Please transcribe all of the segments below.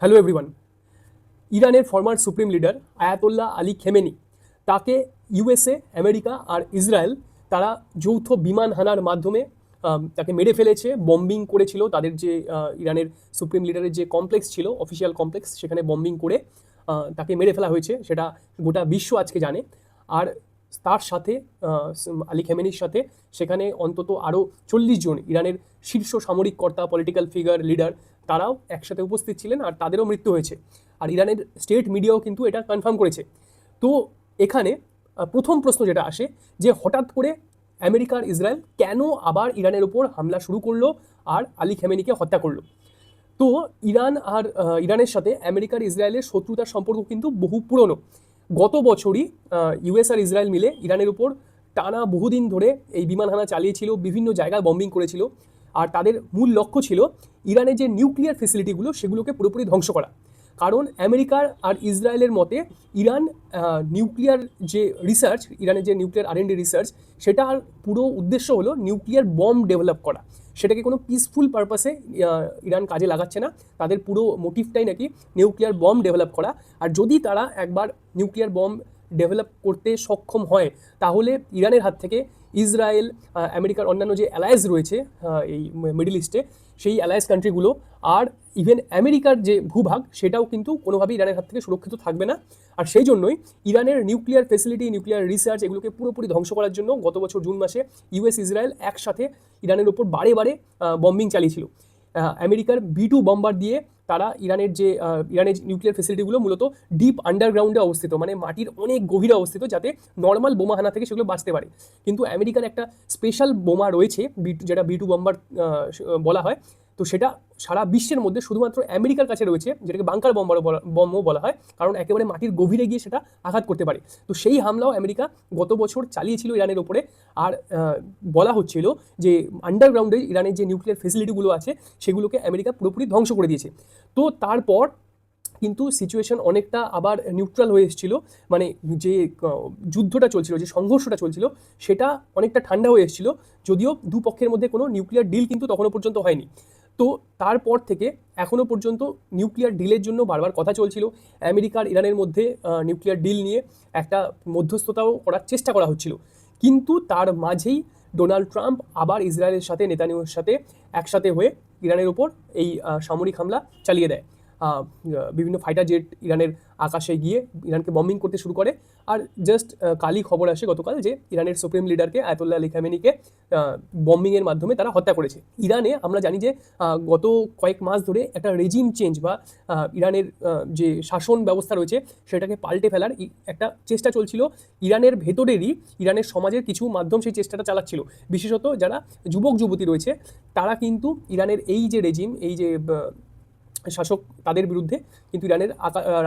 Hello everyone. ইরানের former supreme leader Ayatollah Ali Khamenei, তাকে USA, America আর Israel তারা যৌথ বিমান হানার মাধ্যমে তাকে মেরে ফেলেছে। বম্বিং করেছিল তাদের যে ইরানের সুপ্রিম লিডারের যে কমপ্লেক্স ছিল, অফিসিয়াল কমপ্লেক্স, সেখানে বম্বিং করে তাকে মেরে ফেলা হয়েছে। সেটা গোটা বিশ্ব আজকে জানে। আর তার সাথে আলী খেমেনির সাথে সেখানে অন্তত আরও 40 জন ইরানের শীর্ষ সামরিক কর্তা, পলিটিক্যাল ফিগার, লিডার, তারাও একসাথে উপস্থিত ছিলেন আর তাদেরও মৃত্যু হয়েছে। আর ইরানের স্টেট মিডিয়াও কিন্তু এটা কনফার্ম করেছে। তো এখানে প্রথম প্রশ্ন যেটা আসে যে হঠাৎ করে আমেরিকা আর ইসরায়েল কেন আবার ইরানের উপর হামলা শুরু করলো আর আলী খেমেনিকে হত্যা করলো। তো ইরান আর ইরানের সাথে আমেরিকার ইসরায়েলের শত্রুতার সম্পর্ক কিন্তু বহু পুরনো। গত বছরই ইউএস আর ইসরায়েল মিলে ইরানের উপর টানা বহুদিন ধরে এই বিমান হানা চালিয়েছিল, বিভিন্ন জায়গায় বম্বিং করেছিল। আর তাদের মূল লক্ষ্য ছিল ইরানের যে নিউক্লিয়ার ফেসিলিটিগুলো সেগুলোকে পুরোপুরি ধ্বংস করা। কারণ আমেরিকার আর ইসরায়েলের মতে ইরান নিউক্লিয়ার যে রিসার্চ, ইরানের যে নিউক্লিয়ার আর&ডি রিসার্চ, সেটার পুরো উদ্দেশ্য হলো নিউক্লিয়ার বম্ব ডেভেলপ করা। সেটাকে কোনো পিসফুল পারপাসে ইরান কাজে লাগাচ্ছে না। তাদের পুরো মোটিভটাই নাকি নিউক্লিয়ার বম্ব ডেভেলপ করা। আর যদি তারা একবার নিউক্লিয়ার বম্ব ডেভেলপ করতে সক্ষম হয়, তাহলে ইরানের হাত থেকে ইসরায়েল, আমেরিকার অন্যান্য যে অ্যালায়েন্স রয়েছে এই মিডল ইস্টে, সেই অ্যালায়েন্স কান্ট্রিগুলো আর ইভেন আমেরিকার যে ভূভাগ, সেটাও কিন্তু কোনোভাবেই ইরানের হাত থেকে সুরক্ষিত থাকবে না। আর সেই জন্যই ইরানের নিউক্লিয়ার ফেসিলিটি, নিউক্লিয়ার রিসার্চ, এগুলোকে পুরোপুরি ধ্বংস করার জন্য গত বছর জুন মাসে ইউএস ইসরায়েল একসাথে ইরানের ওপর বারে বারে বম্বিং চালিয়েছিল। আমেরিকার B2 বম্বার দিয়ে তারা ইরানের নিউক্লিয়ার ফেসিলিটিগুলো মূলত ডিপ আন্ডারগ্রাউন্ডে অবস্থিত, মানে মাটির অনেক গভীরে অবস্থিত, যাতে নর্মাল বোমা হানা থেকে সেগুলো বাঁচতে পারে। কিন্তু আমেরিকার একটা স্পেশাল বোমা রয়েছে, যেটা B2 বম্বার বলা হয়। তো সেটা সারা বিশ্বের মধ্যে শুধুমাত্র আমেরিকার কাছে রয়েছে, যেটাকে বাংকার বম্বও বলা হয়, কারণ একেবারে মাটির গভীরে গিয়ে সেটা আঘাত করতে পারে। তো সেই হামলাও আমেরিকা গত বছর চালিয়েছিল ইরানের ওপরে। আর বলা হচ্ছিল যে আন্ডারগ্রাউন্ডে ইরানের যে নিউক্লিয়ার ফেসিলিটিগুলো আছে সেগুলোকে আমেরিকা পুরোপুরি ধ্বংস করে দিয়েছে। তো তারপর কিন্তু সিচুয়েশন অনেকটা আবার নিউট্রাল হয়ে এসেছিল, মানে যে যুদ্ধটা চলছিল, যে সংঘর্ষটা চলছিল, সেটা অনেকটা ঠান্ডা হয়ে এসেছিল। যদিও দুপক্ষের মধ্যে কোনো নিউক্লিয়ার ডিল কিন্তু তখনও পর্যন্ত হয়নি। তো তারপর থেকে এখনও পর্যন্ত নিউক্লিয়ার ডিলের জন্য বারবার কথা চলছিল। আমেরিকার ইরানের মধ্যে নিউক্লিয়ার ডিল নিয়ে একটা মধ্যস্থতাও করার চেষ্টা করা হচ্ছিল। কিন্তু তার মাঝেই ডোনাল্ড ট্রাম্প আবার ইসরায়েলের সাথে, নেতানিয়াহুর সাথে একসাথে হয়ে ইরানের উপর এই সামরিক হামলা চালিয়ে দেয়। বিভিন্ন ফাইটার জেট ইরানের আকাশে গিয়ে ইরানকে বম্বিং করতে শুরু করে। আর জাস্ট কালই খবর আসে গতকাল যে ইরানের সুপ্রিম লিডারকে, আয়াতুল্লাহ আলী খামেনিকে, বম্বিংয়ের মাধ্যমে তারা হত্যা করেছে। ইরানে আমরা জানি যে গত কয়েক মাস ধরে একটা রেজিম চেঞ্জ বা ইরানের যে শাসন ব্যবস্থা রয়েছে সেটাকে পাল্টে ফেলার একটা চেষ্টা চলছিল। ইরানের ভেতরেরই, ইরানের সমাজের কিছু মাধ্যম সেই চেষ্টাটা চালাচ্ছিল। বিশেষত যারা যুবক যুবতী রয়েছে তারা কিন্তু ইরানের এই যে রেজিম, এই যে শাসক, তাদের বিরুদ্ধে কিন্তু ইরানের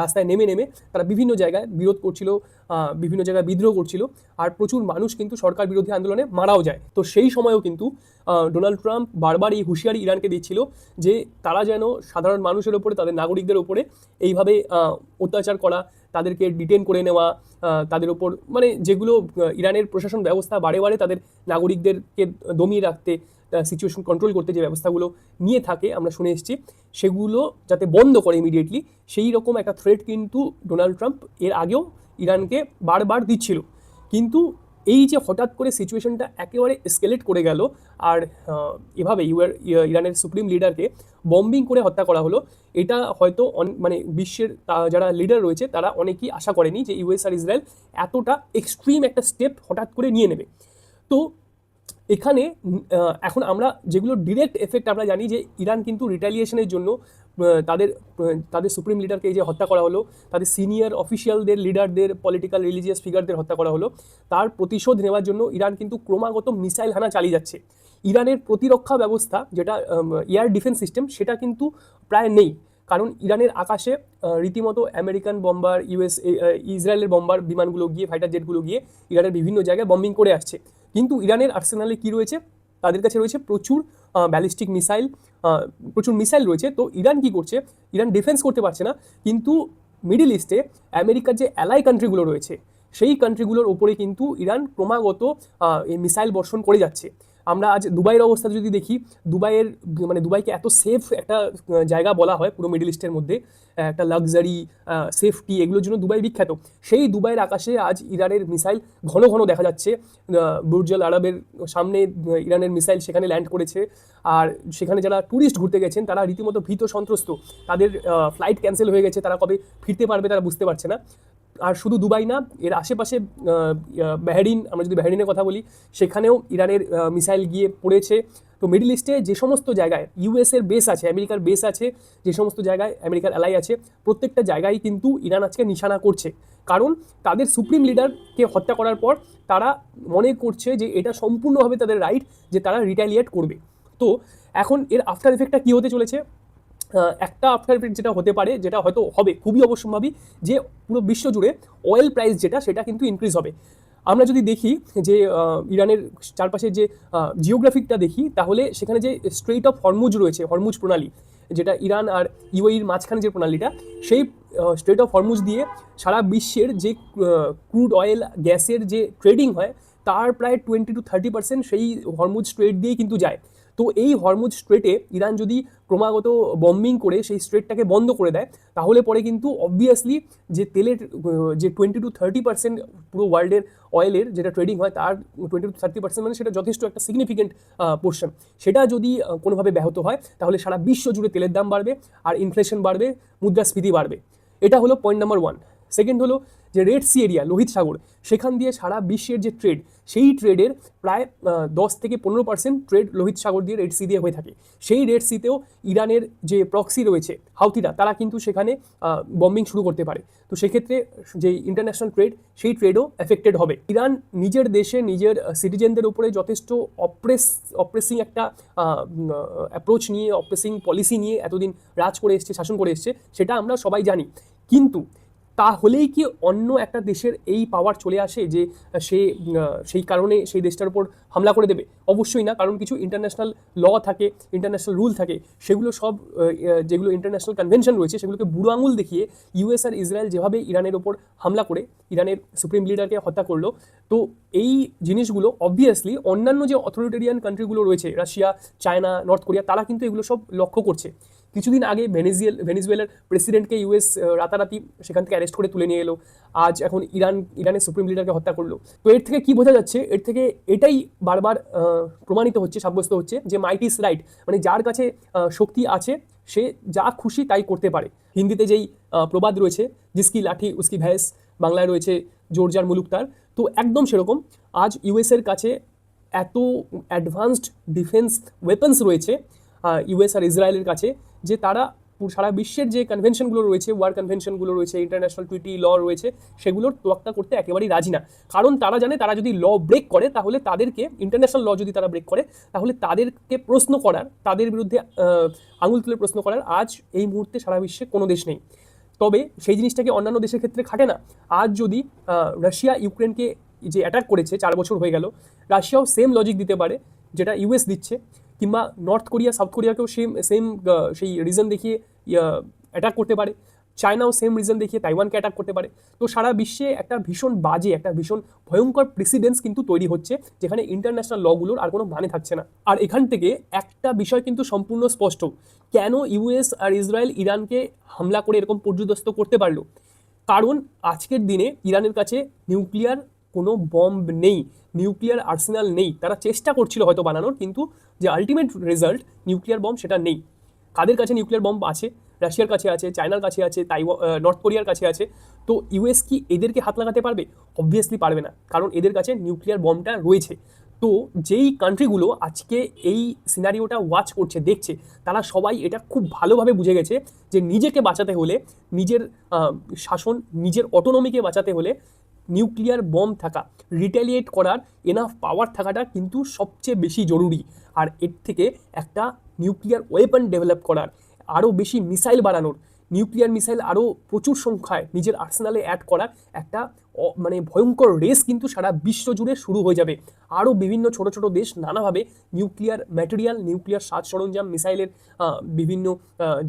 রাস্তায় নেমে নেমে তারা বিভিন্ন জায়গায় বিরোধ করছিল, বিভিন্ন জায়গায় বিদ্রোহ করছিল। আর প্রচুর মানুষ কিন্তু সরকার বিরোধী আন্দোলনে মারাও যায়। তো সেই সময়ও কিন্তু ডোনাল্ড ট্রাম্প বারবার এই হুঁশিয়ারি ইরানকে দিচ্ছিল যে তারা যেন সাধারণ মানুষের ওপরে, তাদের নাগরিকদের ওপরে এইভাবে অত্যাচার করা, তাদেরকে ডিটেন করে নেওয়া, তাদের ওপর, মানে যেগুলো ইরানের প্রশাসন ব্যবস্থা বারে বারে তাদের নাগরিকদেরকে দমিয়ে রাখতে, সিচুয়েশন কন্ট্রোল করতে যে ব্যবস্থাগুলো নিয়ে থাকে আমরা শুনে এসেছি, সেগুলো যাতে বন্ধ করে ইমিডিয়েটলি, সেই রকম একটা থ্রেট কিন্তু ডোনাল্ড ট্রাম্প এর আগেও ইরানকে বারবার দিচ্ছিল। কিন্তু এই যে হঠাৎ করে সিচুয়েশনটা একেবারে এসকেলেট করে গেল আর এভাবে ইরানের সুপ্রিম লিডারকে বম্বিং করে হত্যা করা হলো, এটা হয়তো মানে বিশ্বের যারা লিডার রয়েছে তারা অনেকেই আশা করেনি যে ইউএস আর ইসরায়েল এতটা এক্সট্রিম একটা স্টেপ হঠাৎ করে নিয়ে নেবে। তো এখানে এখন আমরা যেগুলো ডিরেক্ট এফেক্ট আমরা জানি যে ইরান কিন্তু রিটালিয়েশনের জন্য তাদের সুপ্রিম লিডারকে এই যে হত্যা করা হলো, তাদের সিনিয়র অফিসিয়ালদের, লিডারদের, পলিটিক্যাল রিলিজিয়াস ফিগারদের হত্যা করা হলো, তার প্রতিশোধ নেওয়ার জন্য ইরান কিন্তু ক্রমাগত মিসাইল হানা চালিয়ে যাচ্ছে। ইরানের প্রতিরক্ষা ব্যবস্থা, যেটা এয়ার ডিফেন্স সিস্টেম, সেটা কিন্তু প্রায় নেই। কারণ ইরানের আকাশে রীতিমতো আমেরিকান বম্বার, ইসরায়েলের বম্বার বিমানগুলো গিয়ে, ফাইটার জেটগুলো গিয়ে ইরানের বিভিন্ন জায়গায় বম্বিং করে আসছে। কিন্তু ইরানের আর্সেনালে কি রয়েছে? তাদের কাছে রয়েছে প্রচুর ব্যালিস্টিক মিসাইল, প্রচুর মিসাইল রয়েছে। তো ইরান কি করছে? ইরান ডিফেন্স করতে পারছে না, কিন্তু মিডল ইস্টে আমেরিকার যে অ্যালাই কান্ট্রিগুলো রয়েছে সেই কান্ট্রিগুলোর ওপরে কিন্তু ইরান ক্রমাগত এই মিসাইল বর্ষণ করে যাচ্ছে। আমরা আজ দুবাইয়ের অবস্থা যদি দেখি, দুবাইকে এত সেফ একটা জায়গা বলা হয় পুরো মিডল ইস্টের মধ্যে, একটা লাক্সারি, সেফটি, এগুলোর জন্য দুবাই বিখ্যাত। সেই দুবাইয়ের আকাশে আজ ইরানের মিসাইল ঘন ঘন দেখা যাচ্ছে। বুর্জ আল আরবের সামনে ইরানের মিসাইল সেখানে ল্যান্ড করেছে, আর সেখানে যারা ট্যুরিস্ট ঘুরতে গেছেন তারা রীতিমতো ভীত সন্ত্রস্ত। তাদের ফ্লাইট ক্যান্সেল হয়ে গেছে, তারা কবে ফিরতে পারবে তারা বুঝতে পারছে না। আর শুধু দুবাই না, এর আশেপাশে বাহরিন, আমরা যদি বাহরিনের কথা বলি, সেখানেও ইরানের মিসাইল গিয়ে পড়েছে। তো মিডল ইস্টে যে সমস্ত জায়গায় ইউএসের বেস আছে, আমেরিকার বেস আছে, যে সমস্ত জায়গায় আমেরিকার অ্যালাই আছে, প্রত্যেকটা জায়গায় কিন্তু ইরান আজকে নিশানা করছে। কারণ তাদের সুপ্রিম লিডারকে হত্যা করার পর তারা মনে করছে যে এটা সম্পূর্ণভাবে তাদের রাইট, যে তারা রিটালিয়েট করবে। তো এখন এর আফটার এফেক্টটা কী হতে চলেছে? একটা আফটার এফেক্ট যেটা হতে পারে, যেটা হয়তো হবে খুবই অবশ্যম্ভাবী, যে পুরো বিশ্ব জুড়ে অয়েল প্রাইস সেটা কিন্তু ইনক্রিজ হবে। আমরা যদি দেখি যে ইরানের চারপাশে যে জিওগ্রাফিকটা দেখি, তাহলে সেখানে যে স্ট্রেইট অফ হরমুজ রয়েছে, হরমুজ প্রণালী, যেটা ইরান আর ইউএইর মাঝখানে যে প্রণালীটা, সেই স্ট্রেইট অফ হরমুজ দিয়ে সারা বিশ্বের যে ক্রুড অয়েল গ্যাসের যে ট্রেডিং হয়, তার প্রায় 20-30% সেই হরমুজ স্ট্রেট দিয়েই কিন্তু যায়। তো এই হরমুজ স্ট্রেটে ইরান যদি ক্রমাগত বম্বিং করে সেই স্ট্রেটটাকে বন্ধ করে দেয়, তাহলে পরে কিন্তু অবভিয়াসলি যে তেলের যে 20-30% পুরো ওয়ার্ল্ডের অয়েলের যেটা ট্রেডিং হয়, তার 20-30% মানে সেটা যথেষ্ট একটা সিগনিফিকেন্ট পোর্শন। সেটা যদি কোনোভাবে ব্যাহত হয়, তাহলে সারা বিশ্ব জুড়ে তেলের দাম বাড়বে, আর ইনফ্লেশন বাড়বে, মুদ্রাস্ফীতি বাড়বে। এটা হলো পয়েন্ট নাম্বার 1। সেকেন্ড হলো যে রেড সি এরিয়া, লোহিত সাগর, সেখান দিয়ে সারা বিশ্বের যে ট্রেড, সেই ট্রেডের প্রায় 10-15% ট্রেড লোহিত সাগর দিয়ে, রেড সি দিয়ে হয়ে থাকে। সেই রেড সিতেও ইরানের যে প্রক্সি রয়েছে হাউথিরা, তারা কিন্তু সেখানে বম্বিং শুরু করতে পারে। তো সেক্ষেত্রে যে ইন্টারন্যাশনাল ট্রেড, সেই ট্রেডও এফেক্টেড হবে। ইরান নিজের দেশে নিজের সিটিজেনদের উপরে যথেষ্ট অপ্রেসিং একটা অ্যাপ্রোচ নিয়ে, অপ্রেসিং পলিসি নিয়ে এতদিন রাজ করে এসছে, শাসন করে এসছে, সেটা আমরা সবাই জানি। কিন্তু তাহলেই কি অন্য একটা দেশের এই পাওয়ার চলে আসে যে সে সেই কারণে সেই দেশটার উপর হামলা করে দেবে? অবশ্যই না। কারণ কিছু ইন্টারন্যাশনাল ল থাকে, ইন্টারন্যাশনাল রুল থাকে, সেগুলো সব যেগুলো ইন্টারন্যাশনাল কনভেনশন রয়েছে, সেগুলোকে বুড়ো আঙুল দেখিয়ে ইউএস আর ইসরায়েল যেভাবে ইরানের ওপর হামলা করে ইরানের সুপ্রিম লিডারকে হত্যা করলো, তো এই জিনিসগুলো অবভিয়াসলি অন্যান্য যে অথরিটেরিয়ান কান্ট্রিগুলো রয়েছে, রাশিয়া, চায়না, নর্থ কোরিয়া, তারা কিন্তু এগুলো সব লক্ষ্য করছে। কিছুদিন আগে ভেনেজুয়েলার প্রেসিডেন্টকে ইউএস রাতারাতি সেখান থেকে অ্যারেস্ট করে তুলে নিয়ে এলো। আজ এখন ইরানের সুপ্রিম লিডারকে হত্যা করলো। তো এর থেকে কি বোঝা যাচ্ছে? এর থেকে এটাই বারবার প্রমাণিত হচ্ছে, সাব্যস্ত হচ্ছে যে মাইট ইজ রাইট, মানে যার কাছে শক্তি আছে সে যা খুশি তাই করতে পারে। হিন্দিতে যেই প্রবাদ রয়েছে, জিসকি লাঠি উসকি ভ্যাস, বাংলায় রয়েছে জোর যার মুলুক তার। তো একদম সেরকম আজ ইউএসের কাছে এত অ্যাডভান্সড ডিফেন্স ওয়েপন্স রয়েছে ইউএস আর ইসরায়েলের কাছে, যে তারা সারা বিশ্বের যে কনভেনশনগুলো রয়েছে, ওয়ার কনভেনশনগুলো রয়েছে, ইন্টারন্যাশনাল ট্রিটি ল রয়েছে, সেগুলোর তোয়াক্কা করতে একেবারেই রাজি না। কারণ তারা জানে, তারা যদি ল ব্রেক করে, তাহলে তাদেরকে, ইন্টারন্যাশনাল ল যদি তারা ব্রেক করে, তাহলে তাদেরকে প্রশ্ন করার, তাদের বিরুদ্ধে আঙুল তুলে প্রশ্ন করার আজ এই মুহূর্তে সারা বিশ্বে কোনো দেশ নেই। তবে সেই জিনিসটাকে অন্যান্য দেশের ক্ষেত্রে খাটে না। আজ যদি রাশিয়া ইউক্রেনকে যে অ্যাটাক করেছে 4 বছর হয়ে গেল, রাশিয়াও সেম লজিক দিতে পারে যেটা ইউএস দিচ্ছে, কিংবা নর্থ কোরিয়া, সাউথ কোরিয়াকেও সেম সেই রিজন দেখিয়ে অ্যাটাক করতে পারে। চায়নাও সেম রিজন দেখিয়ে তাইওয়ানকে অ্যাটাক করতে পারে। তো সারা বিশ্বে একটা ভীষণ বাজে, একটা ভীষণ ভয়ঙ্কর প্রেসিডেন্স কিন্তু তৈরি হচ্ছে, যেখানে ইন্টারন্যাশনাল লগুলোর আর কোনো মানে থাকছে না। আর এখান থেকে একটা বিষয় কিন্তু সম্পূর্ণ স্পষ্ট, কেন ইউএস আর ইসরায়েল ইরানকে হামলা করে এরকম পর্যুদস্ত করতে পারলো। কারণ আজকের দিনে ইরানের কাছে নিউক্লিয়ার কোনো বম্ব নেই, নিউক্লিয়ার আর্সেনাল নেই। তারা চেষ্টা করছিল হয়তো বানানোর, কিন্তু যে আলটিমেট রেজাল্ট নিউক্লিয়ার বম্ব, সেটা নেই। কাদের কাছে নিউক্লিয়ার বম্ব আছে? রাশিয়ার কাছে আছে, চায়নার কাছে আছে, নর্থ কোরিয়ার কাছে আছে। তো ইউএস কি এদেরকে হাত লাগাতে পারবে? অবভিয়াসলি পারবে না, কারণ এদের কাছে নিউক্লিয়ার বম্বটা রয়েছে। তো যেই কান্ট্রিগুলো আজকে এই সিনারিওটা ওয়াচ করছে, দেখছে, তারা সবাই এটা খুব ভালোভাবে বুঝে গেছে যে নিজেকে বাঁচাতে হলে, নিজের শাসন, নিজের অটোনমিকে বাঁচাতে হলে নিউক্লিয়ার বম্ব থাকা, রিটেলিয়েট করার এনাফ পাওয়ার থাকাটা কিন্তু সবচেয়ে বেশি জরুরি। আর এর থেকে একটা নিউক্লিয়ার ওয়েপন ডেভেলপ করার, আরও বেশি মিসাইল বানানোর, নিউক্লিয়ার মিসাইল আরও প্রচুর সংখ্যায় নিজের আর্সেনালে অ্যাড করার একটা মানে ভয়ঙ্কর রেস কিন্তু সারা বিশ্ব জুড়ে শুরু হয়ে যাবে। আরও বিভিন্ন ছোট ছোট দেশ নানাভাবে নিউক্লিয়ার ম্যাটেরিয়াল, নিউক্লিয়ার সাজ সরঞ্জাম, মিসাইলের বিভিন্ন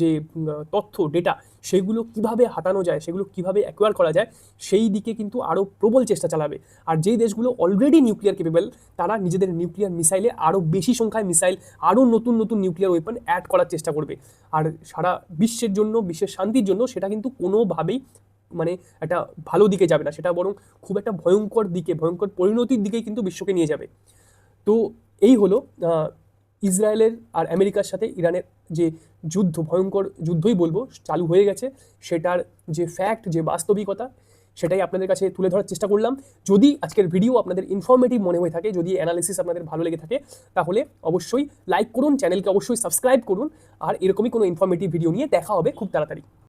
যে তথ্য, ডেটা, সেগুলো কিভাবে হাতানো যায়, সেগুলো কিভাবে অ্যাকোয়ার করা যায়, সেই দিকে কিন্তু আরও প্রবল চেষ্টা চালাবে। আর যেই দেশগুলো অলরেডি নিউক্লিয়ার কেপেবল, তারা নিজেদের নিউক্লিয়ার মিসাইলে আরও বেশি সংখ্যায় মিসাইল, আরও নতুন নতুন নিউক্লিয়ার ওয়েপন অ্যাড করার চেষ্টা করবে। আর সারা বিশ্বের জন্য, বিশ্বের শান্তির জন্য সেটা কিন্তু কোনোভাবেই মানে একটা ভালো দিকে যাবে না, সেটা বরং খুব একটা ভয়ঙ্কর দিকে, ভয়ঙ্কর পরিণতির দিকেই কিন্তু বিশ্বকে নিয়ে যাবে। তো এই হলো ইসরায়েলের আর আমেরিকার সাথে ইরানের যে যুদ্ধ, ভয়ঙ্কর যুদ্ধই বলবো, চালু হয়ে গেছে, সেটার যে ফ্যাক্ট, যে বাস্তবিকতা, সেটাই আপনাদের কাছে তুলে ধরার চেষ্টা করলাম। যদি আজকের ভিডিও আপনাদের ইনফরমেটিভ মনে হয়ে থাকে, যদি অ্যানালিসিস আপনাদের ভালো লেগে থাকে, তাহলে অবশ্যই লাইক করুন, চ্যানেলকে অবশ্যই সাবস্ক্রাইব করুন, আর এরকমই কোনো ইনফরমেটিভ ভিডিও নিয়ে দেখা হবে খুব তাড়াতাড়ি।